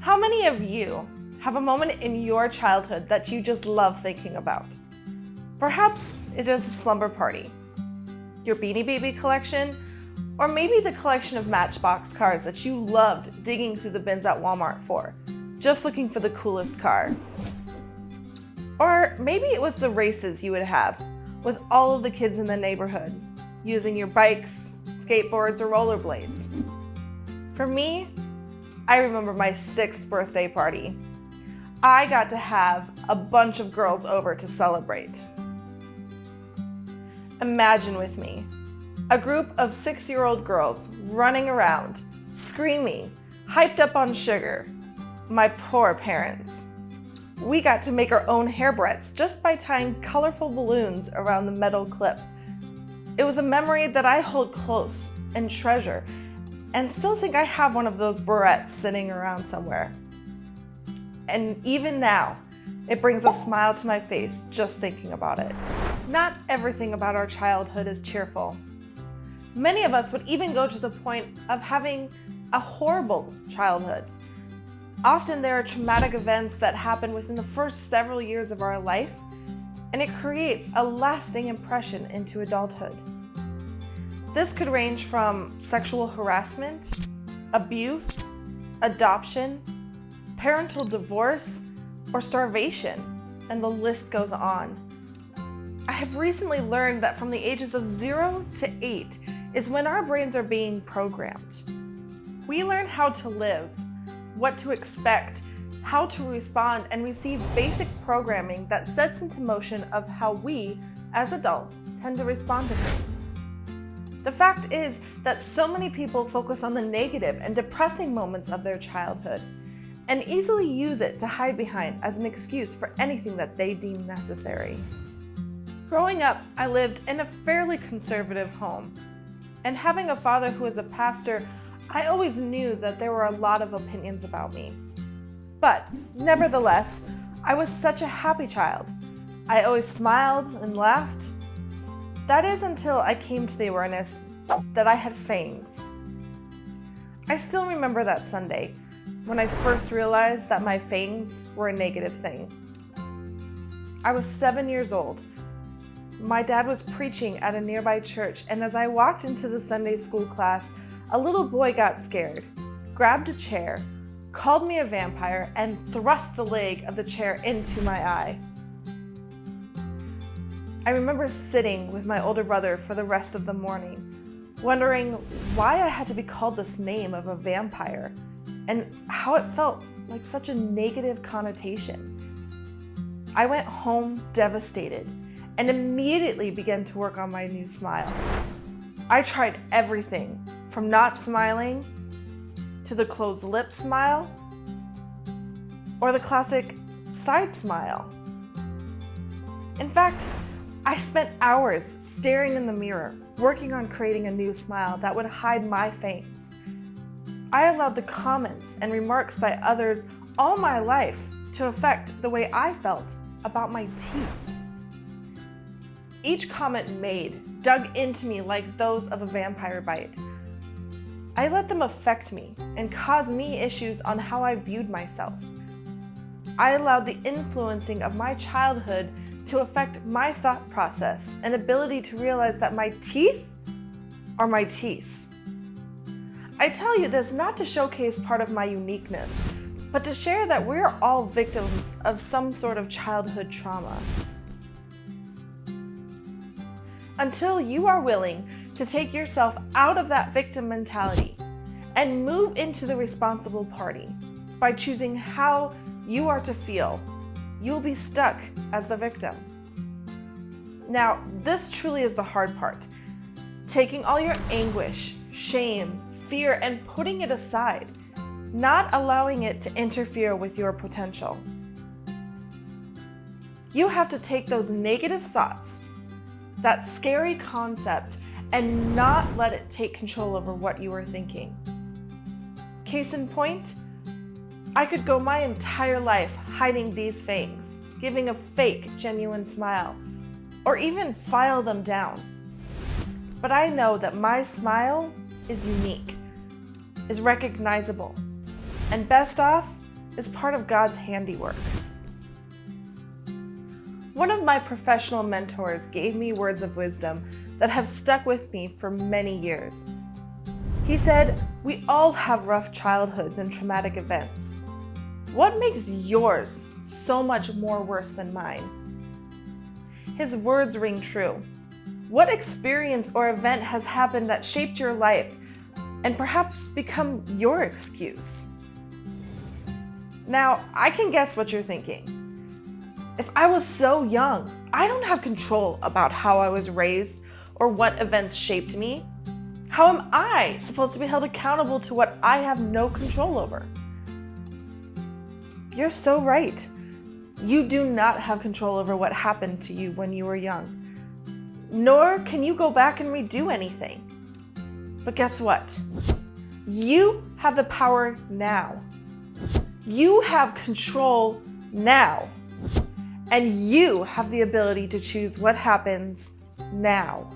How many of you have a moment in your childhood that you just love thinking about? Perhaps it is a slumber party, your Beanie Baby collection, or maybe the collection of Matchbox cars that you loved digging through the bins at Walmart for, just looking for the coolest car. Or maybe it was the races you would have with all of the kids in the neighborhood, using your bikes, skateboards, or rollerblades. For me, I remember my 6th birthday party. I got to have a bunch of girls over to celebrate. Imagine with me, a group of 6-year-old girls running around, screaming, hyped up on sugar. My poor parents. We got to make our own hairbrets just by tying colorful balloons around the metal clip. It was a memory that I hold close and treasure, and still think I have one of those barrettes sitting around somewhere. And even now, it brings a smile to my face just thinking about it. Not everything about our childhood is cheerful. Many of us would even go to the point of having a horrible childhood. Often there are traumatic events that happen within the first several years of our life, and it creates a lasting impression into adulthood. This could range from sexual harassment, abuse, adoption, parental divorce, or starvation, and the list goes on. I have recently learned that from the ages of 0 to 8 is when our brains are being programmed. We learn how to live, what to expect, how to respond, and receive basic programming that sets into motion of how we, as adults, tend to respond to things. The fact is that so many people focus on the negative and depressing moments of their childhood and easily use it to hide behind as an excuse for anything that they deem necessary. Growing up, I lived in a fairly conservative home, and having a father who was a pastor, I always knew that there were a lot of opinions about me. But nevertheless, I was such a happy child. I always smiled and laughed. That is until I came to the awareness that I had fangs. I still remember that Sunday when I first realized that my fangs were a negative thing. I was 7 years old. My dad was preaching at a nearby church, and as I walked into the Sunday school class, a little boy got scared, grabbed a chair, called me a vampire, and thrust the leg of the chair into my eye. I remember sitting with my older brother for the rest of the morning, wondering why I had to be called this name of a vampire, and how it felt like such a negative connotation. I went home devastated and immediately began to work on my new smile. I tried everything from not smiling to the closed lip smile or the classic side smile. In fact, I spent hours staring in the mirror, working on creating a new smile that would hide my fangs. I allowed the comments and remarks by others all my life to affect the way I felt about my teeth. Each comment made dug into me like those of a vampire bite. I let them affect me and cause me issues on how I viewed myself. I allowed the influencing of my childhood to affect my thought process and ability to realize that my teeth are my teeth. I tell you this not to showcase part of my uniqueness, but to share that we're all victims of some sort of childhood trauma. Until you are willing to take yourself out of that victim mentality and move into the responsible party by choosing how you are to feel, you'll be stuck as the victim. Now, this truly is the hard part. Taking all your anguish, shame, fear, and putting it aside, not allowing it to interfere with your potential. You have to take those negative thoughts, that scary concept, and not let it take control over what you are thinking. Case in point, I could go my entire life hiding these fangs, giving a fake, genuine smile, or even file them down. But I know that my smile is unique, is recognizable, and best off, is part of God's handiwork. One of my professional mentors gave me words of wisdom that have stuck with me for many years. He said, "We all have rough childhoods and traumatic events. What makes yours so much more worse than mine?" His words ring true. What experience or event has happened that shaped your life and perhaps become your excuse? Now, I can guess what you're thinking. If I was so young, I don't have control about how I was raised or what events shaped me. How am I supposed to be held accountable to what I have no control over? You're so right. You do not have control over what happened to you when you were young. Nor can you go back and redo anything. But guess what? You have the power now. You have control now. And you have the ability to choose what happens now.